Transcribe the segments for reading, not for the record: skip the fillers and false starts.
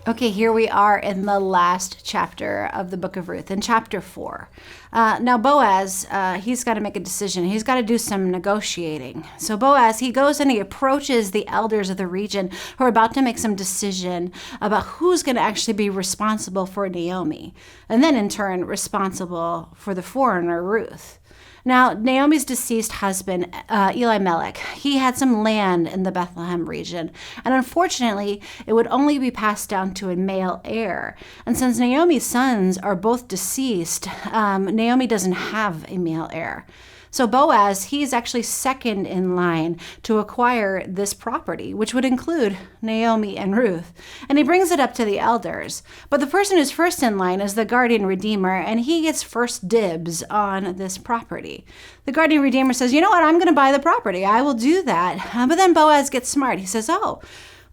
Okay, here we are in the last chapter of the book of Ruth, in chapter 4. Now Boaz, he's got to make a decision. He's got to do some negotiating. So Boaz, he goes and he approaches the elders of the region who are about to make some decision about who's going to actually be responsible for Naomi, and then in turn responsible for the foreigner, Ruth. Now, Naomi's deceased husband, Elimelech, he had some land in the Bethlehem region, and unfortunately, it would only be passed down to a male heir. And since Naomi's sons are both deceased, Naomi doesn't have a male heir. So Boaz, he's actually second in line to acquire this property, which would include Naomi and Ruth. And he brings it up to the elders. But the person who's first in line is the guardian redeemer, and he gets first dibs on this property. The guardian redeemer says, you know what, I'm going to buy the property. I will do that. But then Boaz gets smart. He says,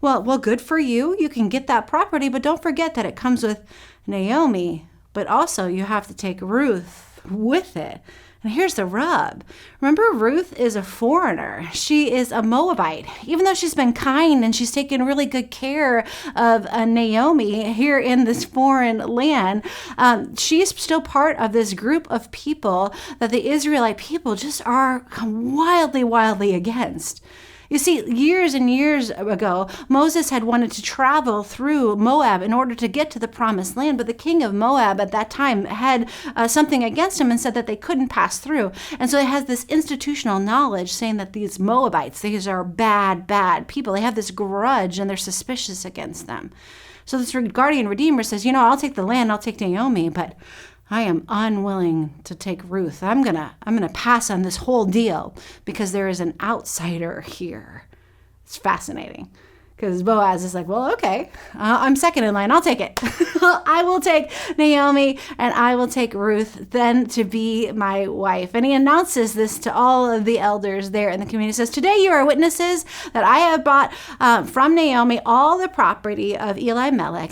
well, good for you. You can get that property, but don't forget that it comes with Naomi. But also you have to take Ruth with it. And here's the rub. Remember, Ruth is a foreigner. She is a Moabite. Even though she's been kind and she's taken really good care of Naomi here in this foreign land, she's still part of this group of people that the Israelite people just are wildly, wildly against. You see, years and years ago, Moses had wanted to travel through Moab in order to get to the promised land, but the king of Moab at that time had something against him and said that they couldn't pass through. And so they had this institutional knowledge saying that these Moabites, these are bad, bad people. They have this grudge and they're suspicious against them. So this guardian redeemer says, I'll take the land, I'll take Naomi, but I am unwilling to take Ruth. I'm gonna pass on this whole deal because there is an outsider here. It's fascinating because Boaz is like, well, okay, I'm second in line. I'll take it. I will take Naomi and I will take Ruth then to be my wife. And he announces this to all of the elders there in the community. He says, today you are witnesses that I have bought from Naomi all the property of Elimelech,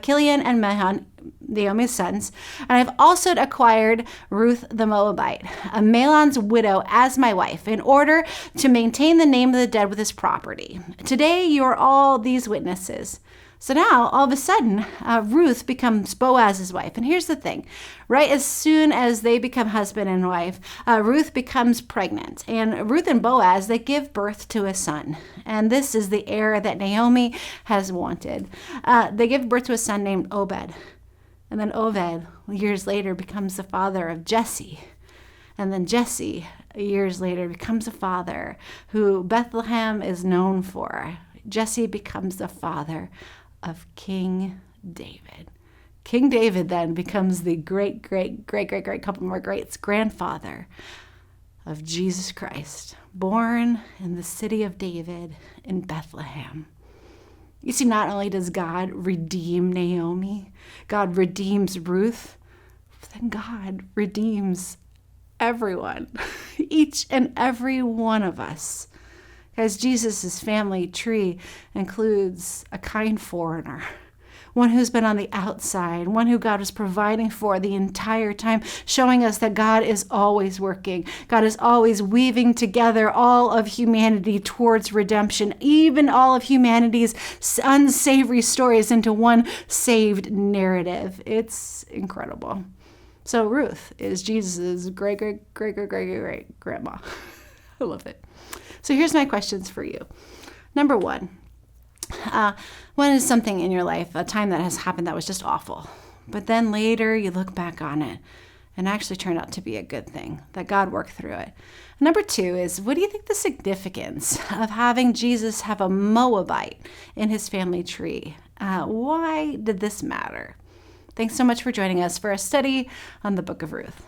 Kilion and Mahlon, Naomi's sons, and I've also acquired Ruth the Moabite, a Mahlon's widow, as my wife, in order to maintain the name of the dead with his property. Today you are all these witnesses. So now, all of a sudden, Ruth becomes Boaz's wife. And here's the thing, right as soon as they become husband and wife, Ruth becomes pregnant. And Ruth and Boaz, they give birth to a son. And this is the heir that Naomi has wanted. They give birth to a son named Obed. And then Obed, years later, becomes the father of Jesse. And then Jesse, years later, becomes a father who Bethlehem is known for. Jesse becomes the father of King David. King David then becomes the great, couple more greats, grandfather of Jesus Christ, born in the city of David in Bethlehem. You see, not only does God redeem Naomi, God redeems Ruth, but then God redeems everyone, each and every one of us. Guys, Jesus' family tree includes a kind foreigner, one who's been on the outside, one who God was providing for the entire time, showing us that God is always working. God is always weaving together all of humanity towards redemption, even all of humanity's unsavory stories into one saved narrative. It's incredible. So Ruth is Jesus' great grandma. I love it. So here's my questions for you. Number one, when is something in your life, a time that has happened that was just awful, but then later you look back on it and actually turned out to be a good thing, that God worked through it? Number two is, what do you think the significance of having Jesus have a Moabite in his family tree? Why did this matter? Thanks so much for joining us for a study on the book of Ruth.